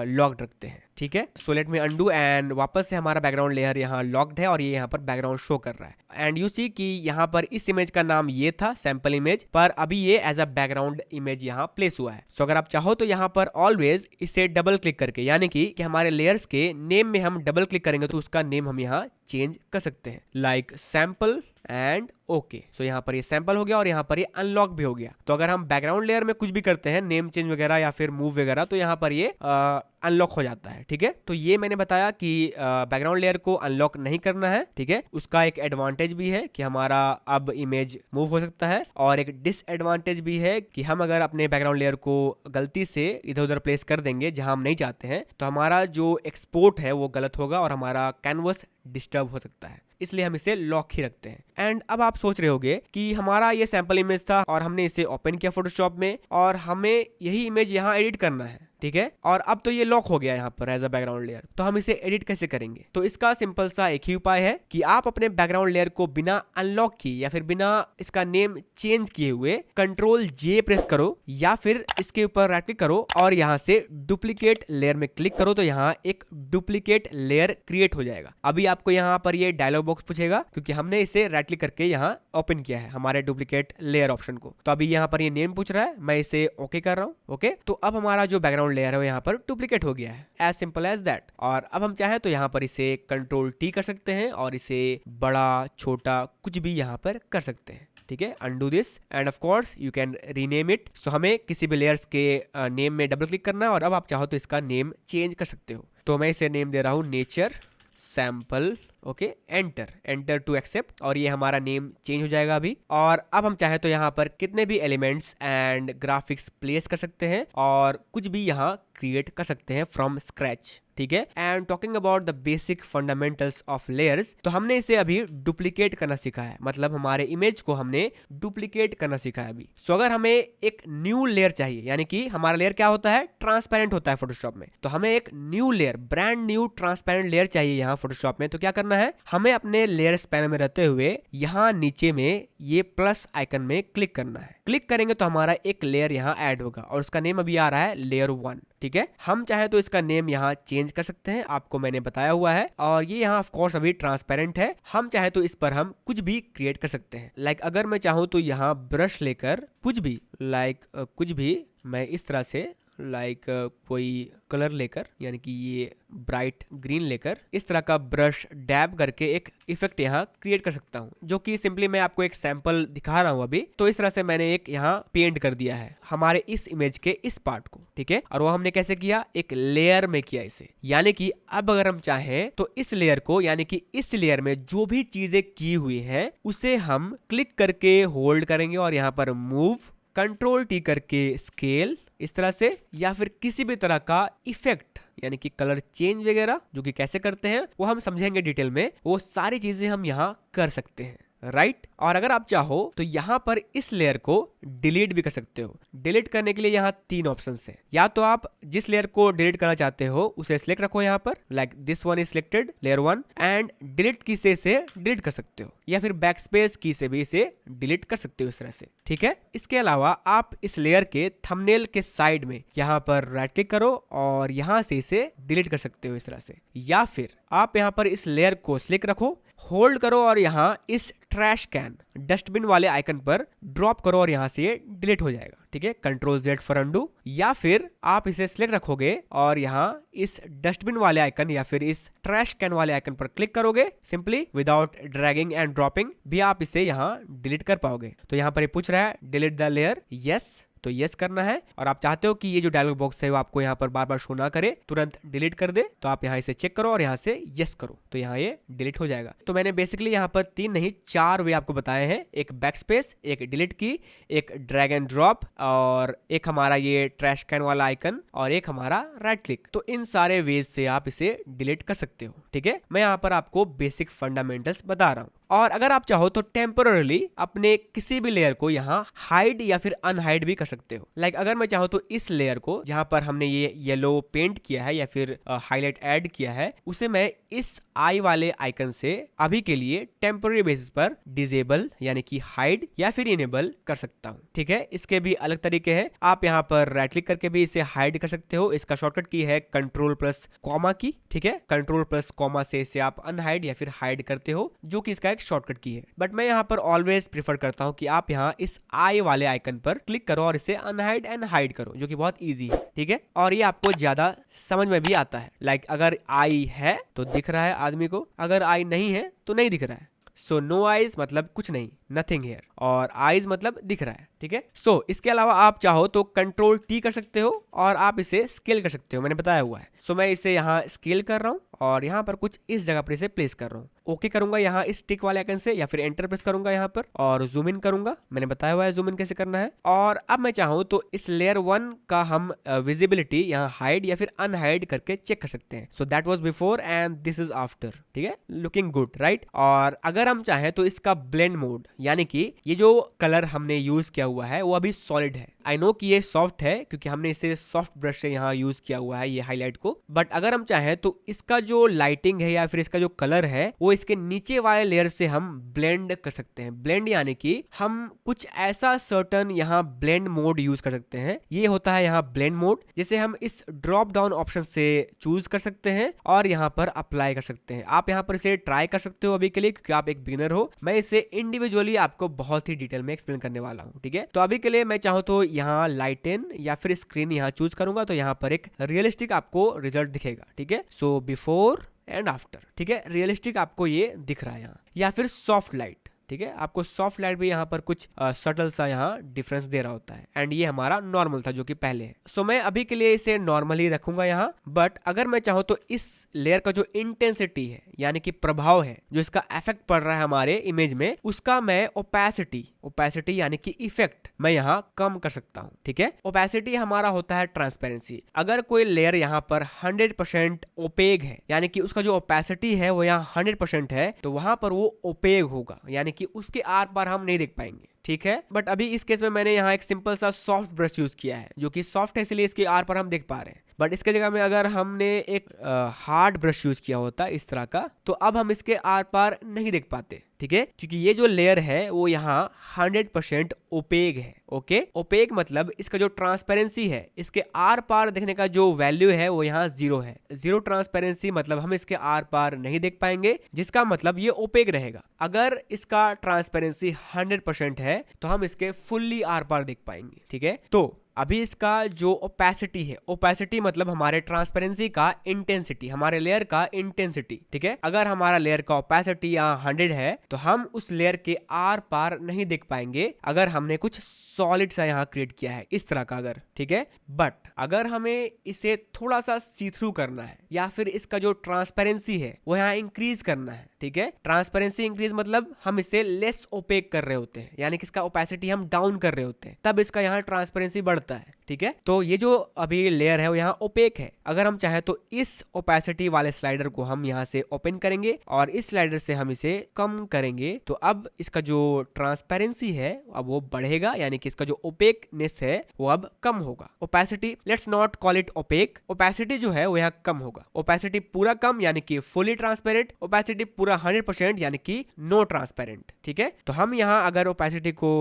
लॉक्ड रखते हैं। ठीक है, so let me undo and वापस से हमारा बैकग्राउंड लेयर यहाँ लॉक्ड है और ये यहाँ पर बैकग्राउंड शो कर रहा है। एंड यू सी कि यहाँ पर इस इमेज का नाम ये था सैंपल इमेज, पर अभी ये एज अ बैकग्राउंड इमेज यहाँ प्लेस हुआ है। सो अगर आप चाहो तो यहाँ पर ऑलवेज इसे डबल क्लिक करके, यानी कि हमारे लेयर्स के नेम में हम डबल क्लिक करेंगे तो उसका नेम हम यहाँ चेंज कर सकते हैं, लाइक सैंपल एंड ओके। सो यहाँ पर ये सैंपल हो गया और यहाँ पर ये अनलॉक भी हो गया। तो अगर हम बैकग्राउंड लेयर में कुछ भी करते हैं, नेम चेंज वगैरह या फिर मूव वगैरह, तो यहाँ पर ये अनलॉक हो जाता है। ठीक है, तो ये मैंने बताया कि बैकग्राउंड लेयर को अनलॉक नहीं करना है। ठीक है, उसका एक एडवांटेज भी है कि हमारा अब इमेज मूव हो सकता है, और एक डिसएडवांटेज भी है कि हम अगर अपने बैकग्राउंड लेयर को गलती से इधर उधर प्लेस कर देंगे जहां हम नहीं चाहते हैं तो हमारा जो एक्सपोर्ट है वो गलत होगा और हमारा कैनवस डिस्टर्ब हो सकता है, इसलिए हम इसे लॉक ही रखते हैं। एंड अब आप सोच रहे होंगे कि हमारा ये सैंपल इमेज था और हमने इसे ओपन किया फोटोशॉप में और हमें यही इमेज यहाँ एडिट करना है, ठीक है, और अब तो ये लॉक हो गया यहाँ पर एज अ बैकग्राउंड लेयर, तो हम इसे एडिट कैसे करेंगे। तो इसका सिंपल सा एक ही उपाय है कि आप अपने बैकग्राउंड लेयर को बिना अनलॉक किए या फिर बिना इसका नेम चेंज किए हुए कंट्रोल जे प्रेस करो या फिर इसके ऊपर राइट क्लिक करो और यहाँ से डुप्लीकेट लेयर में क्लिक करो, तो यहाँ एक डुप्लीकेट लेयर क्रिएट हो जाएगा। अभी आपको यहाँ पर ये डायलॉग बॉक्स पूछेगा क्योंकि हमने इसे राइट क्लिक करके यहाँ ओपन किया है हमारे डुप्लीकेट लेयर ऑप्शन को। तो अभी यहाँ पर ये नेम पूछ रहा है, मैं इसे ओके कर रहा हूँ। ओके, तो अब हमारा जो बैकग्राउंड लेयर है वो यहाँ पर डुप्लीकेट हो गया है, एज सिंपल एज दैट। और अब हम चाहें तो यहाँ पर इसे कंट्रोल टी कर सकते हैं और इसे बड़ा छोटा कुछ भी यहाँ पर कर सकते हैं। ठीक है, undo this and of course you can rename it. So हमें किसी भी लेयर्स के नेम में डबल क्लिक करना है और अब आप चाहो तो इसका नेम चेंज कर सकते हो। तो मैं इसे नेम दे रहा हूँ nature sample. Okay, enter to accept, और ये हमारा नेम चेंज हो जाएगा अभी। और अब हम चाहे तो यहाँ पर कितने भी एलिमेंट्स एंड ग्राफिक्स प्लेस कर सकते हैं और कुछ भी यहाँ क्रिएट कर सकते हैं फ्रॉम स्क्रैच। ठीक है, and talking about the basic fundamentals of layers, तो हमने इसे अभी डुप्लीकेट करना सीखा है, मतलब हमारे इमेज को हमने डुप्लीकेट करना सीखा है अभी। सो अगर हमें एक न्यू लेयर चाहिए, यानी कि हमारा लेयर क्या होता है, ट्रांसपेरेंट होता है फोटोशॉप में, तो हमें एक new layer, brand new transparent layer चाहिए यहाँ फोटोशॉप में। तो क्या करना है, हमें अपने लेयर्स पैनल में रहते हुए यहाँ नीचे में ये प्लस आइकन में क्लिक करना है। क्लिक करेंगे तो हमारा एक लेयर यहाँ ऐड होगा और उसका नेम अभी आ रहा है लेयर 1। ठीक है, हम चाहे तो इसका नेम यहाँ चेंज कर सकते हैं, आपको मैंने बताया हुआ है, और ये यहाँ ऑफ कोर्स अभी ट्रांसपेरेंट है। हम चाहे तो इस पर हम कुछ भी क्रिएट कर सकते हैं, लाइक अगर मैं चाहूँ तो यहाँ ब्रश लेकर कुछ भी, लाइक कुछ भी मैं इस तरह से लाइक कोई कलर लेकर, यानी कि ये ब्राइट ग्रीन लेकर इस तरह का ब्रश डैब करके एक इफेक्ट यहाँ क्रिएट कर सकता हूँ, जो कि सिंपली मैं आपको एक सैंपल दिखा रहा हूँ अभी। तो इस तरह से मैंने एक यहाँ पेंट कर दिया है हमारे इस इमेज के इस पार्ट को, ठीक है। और वो हमने कैसे किया, एक लेयर में किया इसे। यानी कि अब अगर हम चाहें तो इस लेयर को, यानी कि इस लेयर में जो भी चीजें की हुई है उसे हम क्लिक करके होल्ड करेंगे और यहाँ पर मूव, कंट्रोल टी करके स्केल इस तरह से, या फिर किसी भी तरह का इफेक्ट यानी कि कलर चेंज वगैरह जो कि कैसे करते हैं वो हम समझेंगे डिटेल में। वो सारी चीजें हम यहाँ कर सकते हैं, राइट। और अगर आप चाहो तो यहाँ पर इस लेयर को डिलीट भी कर सकते हो। डिलीट करने के लिए यहाँ 3 ऑप्शन हैं। या तो आप जिस लेयर को डिलीट करना चाहते हो उसे सिलेक्ट रखो यहाँ पर, like this one is selected, layer 1, and delete की से इसे डिलीट कर सकते हो, या फिर बैकस्पेस की से भी इसे डिलीट कर सकते हो इस तरह से, ठीक है। इसके अलावा आप इस लेयर के थंबनेल के साइड में यहाँ पर राइट क्लिक करो और यहाँ से इसे डिलीट कर सकते हो इस तरह से। या फिर आप यहाँ पर इस लेयर को सिलेक्ट रखो, होल्ड करो और यहाँ इस ट्रैश कैन डस्टबिन वाले आइकन पर ड्रॉप करो और यहाँ से ये डिलीट हो जाएगा, ठीक है। Control Z for undo. या फिर आप इसे सिलेक्ट रखोगे और यहाँ इस डस्टबिन वाले आइकन या फिर इस ट्रैश कैन वाले आइकन पर क्लिक करोगे, simply without dragging and dropping भी आप इसे यहाँ डिलीट कर पाओगे। तो यहाँ पर ये पूछ रहा है डिलीट द लेयर, यस, तो यस करना है। और आप चाहते हो कि ये जो डायलॉग बॉक्स है वो आपको यहाँ पर बार बार शो ना करे, तुरंत डिलीट कर दे, तो आप यहाँ इसे चेक करो और यहाँ से यस करो, तो यहाँ ये डिलीट हो जाएगा। तो मैंने बेसिकली यहाँ पर 3 नहीं 4 वे आपको बताए हैं, एक बैकस्पेस, एक डिलीट की, एक ड्रैग एंड ड्रॉप, और एक हमारा ये ट्रैश कैन वाला आइकन, और एक हमारा राइट क्लिक। तो इन सारे वेज से आप इसे डिलीट कर सकते हो, ठीक है। मैं यहाँ पर आपको बेसिक फंडामेंटल्स बता रहा हूँ। और अगर आप चाहो तो टेम्पररी अपने किसी भी लेयर को यहाँ हाइड या फिर अनहाइड भी कर सकते हो। लाइक अगर मैं चाहूँ तो इस लेयर को जहाँ पर हमने ये येलो पेंट किया है या फिर हाईलाइट ऐड किया है, उसे मैं इस आई वाले आइकन से अभी के लिए टेम्पररी बेसिस पर डिजेबल यानी कि हाइड या फिर इनेबल कर सकता हूँ, ठीक है। इसके भी अलग तरीके हैं। आप यहाँ पर राइट क्लिक करके भी इसे हाइड कर सकते हो। इसका शॉर्टकट की है कंट्रोल प्लस कॉमा की, ठीक है। कंट्रोल प्लस कॉमा से इसे आप अनहाइड या फिर हाइड करते हो, जो कि इसका एक शॉर्टकट की है। बट मैं यहाँ पर ऑलवेज प्रीफर करता हूँ कि आप यहाँ इस आई वाले आइकन पर क्लिक करो और इसे अनहाइड एंड हाइड करो, जो कि बहुत ईजी है, ठीक है। और ये आपको ज्यादा समझ में भी आता है। लाइक अगर आई है तो दिख रहा है आदमी को, अगर आई नहीं है तो नहीं दिख रहा है। सो नो आईज मतलब कुछ नहीं, नथिंग हियर, और आईज मतलब दिख रहा है, ठीक है। सो इसके अलावा आप चाहो तो कंट्रोल टी कर सकते हो और आप इसे स्केल कर सकते हो, मैंने बताया हुआ है। सो मैं इसे यहाँ स्केल कर रहा हूँ और यहाँ पर कुछ इस जगह पर इसे प्लेस कर रहा हूँ। ओके करूंगा यहाँ इस टिक वाले आइकन से, या फिर एंटर प्रेस करूंगा यहाँ पर और जूम इन करूंगा, मैंने बताया हुआ है जूम इन कैसे करना है। और अब मैं चाहूँ तो इस लेयर 1 का हम विजिबिलिटी यहाँ हाइड या फिर अनहाइड करके चेक कर सकते हैं। So that was before and this is after, ठीक है, लुकिंग गुड, राइट। और अगर हम चाहें तो इसका ब्लेंड मोड, यानी कि ये जो कलर हमने यूज किया हुआ है वो अभी सॉलिड है। आई नो कि ये सॉफ्ट है क्योंकि हमने इसे सॉफ्ट ब्रश से यहाँ यूज किया हुआ है ये हाईलाइट को, बट अगर हम चाहें तो इसका जो लाइटिंग है या फिर इसका जो कलर है वो इसके नीचे वाले लेयर से हम ब्लेंड कर सकते हैं। ब्लेंड यानी कि हम कुछ ऐसा सर्टन यहाँ ब्लेंड मोड यूज कर सकते हैं। ये होता है यहाँ ब्लेंड मोड, जिसे हम इस ड्रॉप डाउन ऑप्शन से चूज कर सकते हैं और यहाँ पर अप्लाई कर सकते हैं। आप यहाँ पर इसे ट्राई कर सकते हो अभी के लिए, क्योंकि आप एक बिगिनर हो। मैं इसे इंडिविजुअली आपको बहुत ही डिटेल में एक्सप्लेन करने वाला हूँ, ठीक है। तो अभी के लिए मैं चाहूँ तो यहाँ लाइटन या फिर स्क्रीन यहाँ चूज करूंगा, तो यहाँ पर एक रियलिस्टिक आपको रिजल्ट दिखेगा, ठीक है। सो बिफोर एंड आफ्टर, ठीक है, रियलिस्टिक आपको ये दिख रहा है यहाँ, या फिर सॉफ्ट लाइट, ठीक है। आपको सॉफ्ट लाइट भी यहाँ पर कुछ सटल सा यहाँ डिफरेंस दे रहा होता है। एंड ये हमारा नॉर्मल था जो कि पहले है। सो मैं अभी के लिए इसे नॉर्मल ही रखूंगा यहाँ, बट अगर मैं चाहूँ तो इस लेयर का जो इंटेंसिटी है यानी कि प्रभाव है, जो इसका इफेक्ट पड़ रहा है हमारे इमेज में, उसका मैं ओपेसिटी यानी कि इफेक्ट मैं यहाँ कम कर सकता हूँ, ठीक है। ओपेसिटी हमारा होता है ट्रांसपेरेंसी। अगर कोई लेयर यहाँ पर 100% ओपेक है, यानी कि उसका जो ओपेसिटी है वो यहाँ 100% है, तो वहां पर वो ओपेक होगा, यानी कि उसके आर पार हम नहीं देख पाएंगे, ठीक है। बट अभी इस केस में मैंने यहाँ एक सिंपल सा सॉफ्ट ब्रश यूज किया है, जो कि सॉफ्ट है इसलिए इसके आर पर हम देख पा रहे हैं। बट इसके जगह में अगर हमने एक हार्ड ब्रश यूज किया होता इस तरह का, तो अब हम इसके आर पार नहीं देख पाते, ठीक है, क्योंकि ये जो लेयर है वो यहाँ 100% ओपेक है। ओके, ओपेक मतलब इसका जो ट्रांसपेरेंसी है, इसके आर पार देखने का जो वैल्यू है वो यहाँ 0 है। 0 ट्रांसपेरेंसी मतलब हम इसके आर पार नहीं देख पाएंगे, जिसका मतलब ये ओपेक रहेगा। अगर इसका ट्रांसपेरेंसी 100% है तो हम इसके फुल्ली आर पार देख पाएंगे, ठीक है। तो अभी इसका जो ओपेसिटी है, ओपेसिटी मतलब हमारे ट्रांसपेरेंसी का इंटेंसिटी, हमारे लेयर का इंटेंसिटी, ठीक है। अगर हमारा लेयर का ओपेसिटी यहाँ 100 है तो हम उस लेयर के आर पार नहीं देख पाएंगे अगर हमने कुछ सॉलिड सा यहाँ क्रिएट किया है इस तरह का अगर, ठीक है। बट अगर हमें इसे थोड़ा सा सी थ्रू करना है या फिर इसका जो ट्रांसपेरेंसी है वो यहाँ इंक्रीज करना है, ठीक है। ट्रांसपेरेंसी इंक्रीज मतलब हम इसे लेस ओपेक कर रहे होते हैं, यानी कि इसका ओपेसिटी हम डाउन कर रहे होते हैं, तब इसका यहाँ ट्रांसपेरेंसी बढ़ता है, ठीक है। तो ये जो अभी लेयर है वो यहाँ ओपेक है। अगर हम चाहें तो इस ओपेसिटी वाले स्लाइडर को हम यहाँ से ओपन करेंगे और इस स्लाइडर से हम इसे कम करेंगे तो अब इसका जो ट्रांसपेरेंसी है अब वो बढ़ेगा, यानी कि इसका जो ओपेकनेस है वो अब कम होगा। Opacity, let's not call it opaque, opacity जो है वो यहाँ कम होगा। ओपेसिटी पूरा कम यानी कि फुली ट्रांसपेरेंट, ओपेसिटी पूरा 100% यानी कि नो ट्रांसपेरेंट, ठीक है। तो हम यहाँ अगर ओपेसिटी को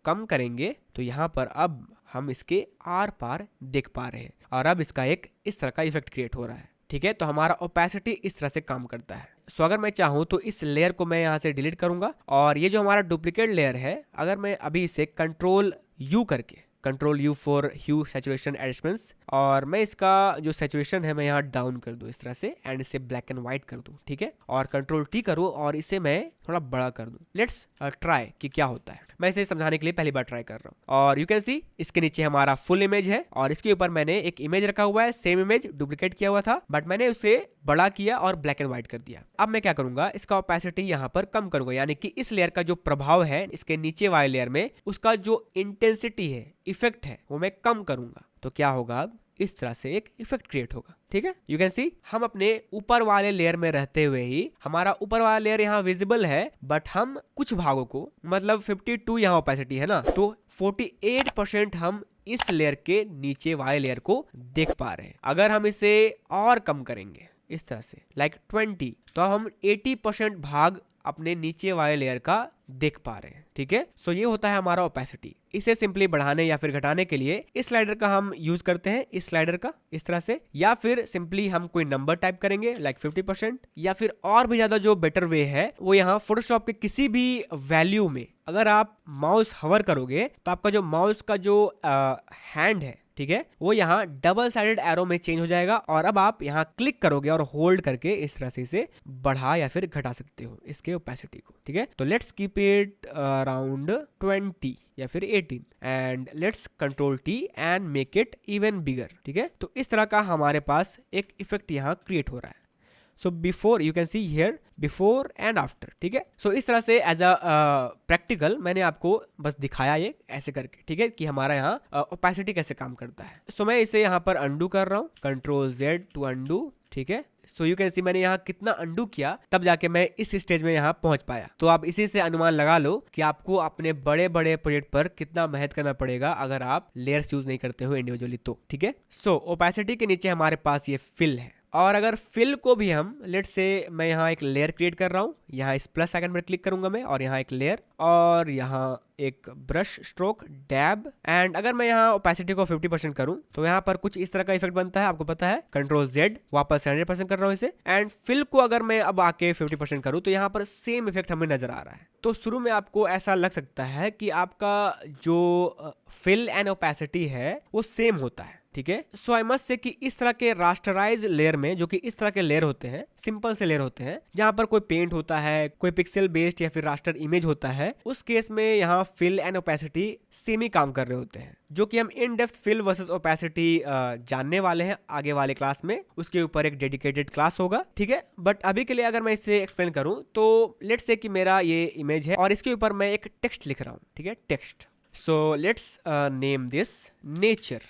कम करेंगे तो यहाँ पर अब हम इसके आर पार देख पा रहे हैं और अब इसका एक इस तरह का इफेक्ट क्रिएट हो रहा है, ठीक है। तो हमारा ओपेसिटी इस तरह से काम करता है। सो अगर मैं चाहूँ तो इस लेयर को मैं यहाँ से डिलीट करूंगा और ये जो हमारा डुप्लीकेट लेयर है अगर मैं अभी इसे कंट्रोल यू करके, control U for hue saturation adjustments, और मैं इसका जो सैचुरेशन है मैं यहाँ डाउन कर दूं इस तरह से एंड इसे ब्लैक एंड व्हाइट कर दूं, ठीक है। और कंट्रोल टी करूं और इसे मैं थोड़ा बड़ा कर दूं। लेट्स ट्राई कि क्या होता है। मैं इसे समझाने के लिए पहली बार ट्राई कर रहा हूं और यू कैन सी इसके नीचे हमारा फुल इमेज है और इसके ऊपर मैंने एक इमेज रखा हुआ है, सेम इमेज डुप्लीकेट किया हुआ था बट मैंने उसे बड़ा किया और ब्लैक एंड व्हाइट कर दिया। अब मैं क्या करूंगा, इसका ओपेसिटी यहाँ पर कम करूंगा, यानी कि इस लेयर का जो प्रभाव है इसके नीचे वाले लेयर में उसका जो इंटेंसिटी है, इफेक्ट है, वो मैं कम करूंगा। तो क्या होगा, अब इस तरह से एक इफेक्ट क्रिएट होगा, ठीक है। यू कैन सी हम अपने ऊपर वाले लेयर में रहते हुए ही हमारा ऊपर वाला लेयर यहाँ विजिबल है बट हम कुछ भागों को, मतलब 52 यहाँ ओपेसिटी है ना, तो 48% हम इस लेयर के नीचे वाले लेयर को देख पा रहे हैं। अगर हम इसे और कम करेंगे इस तरह से लाइक 20 तो हम 80% भाग अपने नीचे वाले लेयर का देख पा रहे हैं, ठीक है। सो ये होता है हमारा ओपेसिटी। इसे सिंपली बढ़ाने या फिर घटाने के लिए इस स्लाइडर का हम यूज करते हैं, इस स्लाइडर का इस तरह से, या फिर सिंपली हम कोई नंबर टाइप करेंगे लाइक 50%, या फिर और भी ज्यादा जो बेटर वे है वो यहाँ फोटोशॉप के किसी भी वैल्यू में अगर आप माउस हवर करोगे तो आपका जो माउस का जो हैंड है, ठीक है, वो यहाँ डबल साइडेड एरो में चेंज हो जाएगा और अब आप यहाँ क्लिक करोगे और होल्ड करके इस तरह से इसे बढ़ा या फिर घटा सकते हो इसके ओपेसिटी को, ठीक है। तो लेट्स कीप इट अराउंड 20 या फिर 18 and let's control T and make it even bigger, ठीक है। तो इस तरह का हमारे पास एक इफेक्ट यहाँ क्रिएट हो रहा है। So before you can see here before and after, ठीक है। सो इस तरह से एज अ प्रैक्टिकल मैंने आपको बस दिखाया ये ऐसे करके, ठीक है, कि हमारा यहाँ ओपेसिटी कैसे काम करता है। सो मैं इसे यहाँ पर अंडू कर रहा हूँ, कंट्रोल जेड टू अंडू, ठीक है। सो यू कैन सी मैंने यहाँ कितना अंडू किया तब जाके मैं इस स्टेज में यहाँ पहुंच पाया। तो आप इसी से अनुमान लगा लो कि आपको अपने बड़े बड़े प्रोजेक्ट पर कितना मेहनत करना पड़ेगा अगर आप लेयर्स यूज नहीं करते हो इंडिविजुअली तो, ठीक है। सो ओपेसिटी के नीचे हमारे पास ये फिल है और अगर फिल को भी हम लेट्स से मैं यहाँ एक लेयर क्रिएट कर रहा हूँ, यहाँ इस प्लस आइकन पर क्लिक करूंगा मैं और यहाँ एक लेयर और यहाँ एक ब्रश स्ट्रोक डैब एंड अगर मैं यहाँ ओपेसिटी को 50% करूं तो यहाँ पर कुछ इस तरह का इफेक्ट बनता है, आपको पता है। कंट्रोल जेड वापस 100% कर रहा हूँ इसे एंड फिल को अगर मैं अब आके 50% करूं तो यहाँ पर सेम इफेक्ट हमें नजर आ रहा है। तो शुरू में आपको ऐसा लग सकता है कि आपका जो फिल एंड ओपेसिटी है वो सेम होता है, ठीक है। सो आई मस्ट से कि इस तरह के रास्टराइज लेयर में, जो कि इस तरह के लेयर होते हैं, सिंपल से लेयर होते हैं जहां पर कोई पेंट होता है, कोई पिक्सल बेस्ड या फिर रास्टर इमेज होता है, उस केस में यहाँ फिल एंड ओपेसिटी सेम ही काम कर रहे होते हैं, जो कि हम इन डेप्थ फिल वर्सेस ओपेसिटी जानने वाले हैं आगे वाले क्लास में। उसके ऊपर एक डेडिकेटेड क्लास होगा, ठीक है। बट अभी के लिए अगर मैं इसे एक्सप्लेन करूं तो लेट्स से कि मेरा ये इमेज है और इसके ऊपर मैं एक टेक्स्ट लिख रहा हूं, ठीक है, text. So let's name this nature,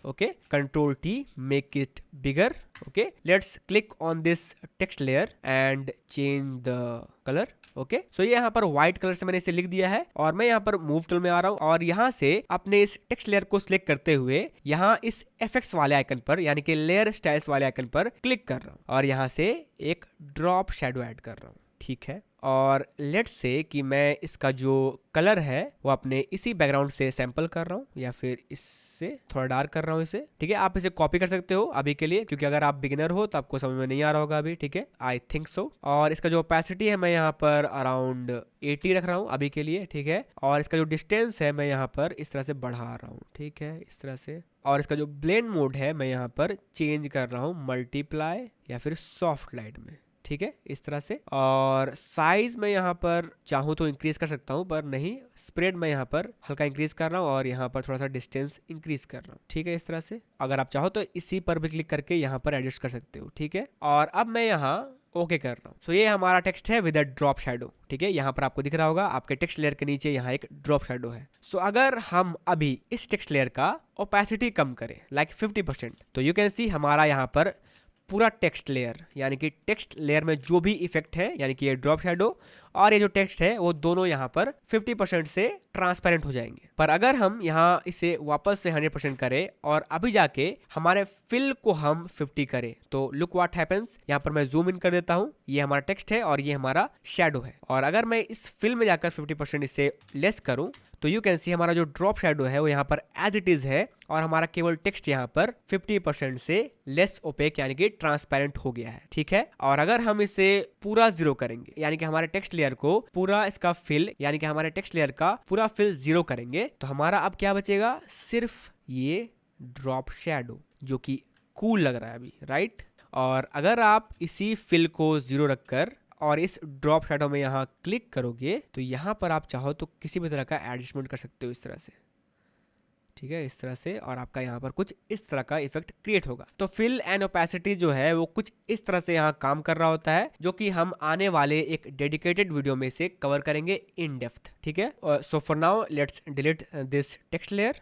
okay, control T, make it bigger, okay, let's click on this text layer and change the color, okay। so ये यहाँ पर व्हाइट कलर से मैंने इसे लिख दिया है और मैं यहाँ पर मूव टूल में आ रहा हूँ और यहाँ से अपने इस टेक्स्ट लेयर को सिलेक्ट करते हुए यहाँ इस एफेक्ट्स वाले आइकन पर यानी कि लेयर स्टाइल्स वाले आइकन पर क्लिक कर रहा हूँ और यहाँ से एक ड्रॉप शैडो ऐड कर रहा हूँ, ठीक है। और लेट्स से कि मैं इसका जो कलर है वो अपने इसी बैकग्राउंड से सैंपल कर रहा हूँ या फिर इससे थोड़ा डार्क कर रहा हूँ इसे, ठीक है। आप इसे कॉपी कर सकते हो अभी के लिए, क्योंकि अगर आप बिगिनर हो तो आपको समझ में नहीं आ रहा होगा अभी, ठीक है, आई थिंक सो। और इसका जो ओपेसिटी है मैं यहाँ पर अराउंड 80 रख रहा हूँ अभी के लिए, ठीक है। और इसका जो डिस्टेंस है मैं यहाँ पर इस तरह से बढ़ा रहा हूँ, ठीक है, इस तरह से। और इसका जो ब्लेंड मोड है मैं यहाँ पर चेंज कर रहा हूँ मल्टीप्लाई या फिर सॉफ्ट लाइट में, ठीक है, इस तरह से। और साइज मैं यहाँ पर चाहूँ तो इंक्रीज कर सकता हूँ, पर नहीं, स्प्रेड मैं यहाँ पर हल्का इंक्रीज कर रहा हूँ और यहाँ पर थोड़ा सा डिस्टेंस इंक्रीज कर रहा हूँ, ठीक है, इस तरह से। अगर आप चाहो तो इसी पर भी क्लिक करके यहाँ पर एडजस्ट कर सकते हो, ठीक है। और अब मैं यहाँ ओके कर रहा हूँ। तो ये हमारा टेक्स्ट है विद अ ड्रॉप शैडो, ठीक है। यहाँ पर आपको दिख रहा होगा आपके टेक्स्ट लेयर के नीचे यहाँ एक ड्रॉप शैडो है। सो अगर हम अभी इस टेक्स्ट लेयर का ओपेसिटी कम करें लाइक 50%, तो यू कैन सी हमारा यहाँ पर पूरा टेक्स्ट लेयर, यानी कि टेक्स्ट लेयर में जो भी इफेक्ट है, यानी कि ये ड्रॉप शैडो और ये जो टेक्स्ट है वो दोनों यहाँ पर 50% से ट्रांसपेरेंट हो जाएंगे। पर अगर हम यहाँ इसे वापस से 100% करें और अभी जाके हमारे फिल को हम 50 करें, तो लुक व्हाट हैपेंस। यहाँ पर मैं जूम इन कर देता हूँ, ये हमारा टेक्स्ट है और ये हमारा शैडो है। और अगर मैं इस फिल में जाकर 50% इसे लेस करूँ, तो यू कैन सी हमारा जो ड्रॉप शैडो है वो यहाँ पर एज इट इज है और हमारा केवल टेक्स्ट यहाँ पर 50% से लेस ओपेक यानी कि ट्रांसपेरेंट हो गया है, ठीक है। और अगर हम इसे पूरा 0 करेंगे, यानी कि हमारे टेक्स्ट लेयर को पूरा इसका फिल, यानी कि हमारे टेक्स्ट लेयर का पूरा फिल 0 करेंगे, तो हमारा अब क्या बचेगा, सिर्फ ये ड्रॉप शैडो, जो कि कूल लग रहा है अभी, राइट। और अगर आप इसी फिल को 0 रखकर और इस ड्रॉप शैडो में यहाँ क्लिक करोगे, तो यहाँ पर आप चाहो तो किसी भी तरह का एडजस्टमेंट कर सकते हो इस तरह से, ठीक है, इस तरह से। और आपका यहाँ पर कुछ इस तरह का इफेक्ट क्रिएट होगा। तो फिल एंड ओपेसिटी जो है वो कुछ इस तरह से यहाँ काम कर रहा होता है, जो कि हम आने वाले एक डेडिकेटेड वीडियो में से कवर करेंगे इन डेप्थ, ठीक है। So for now let's delete this text layer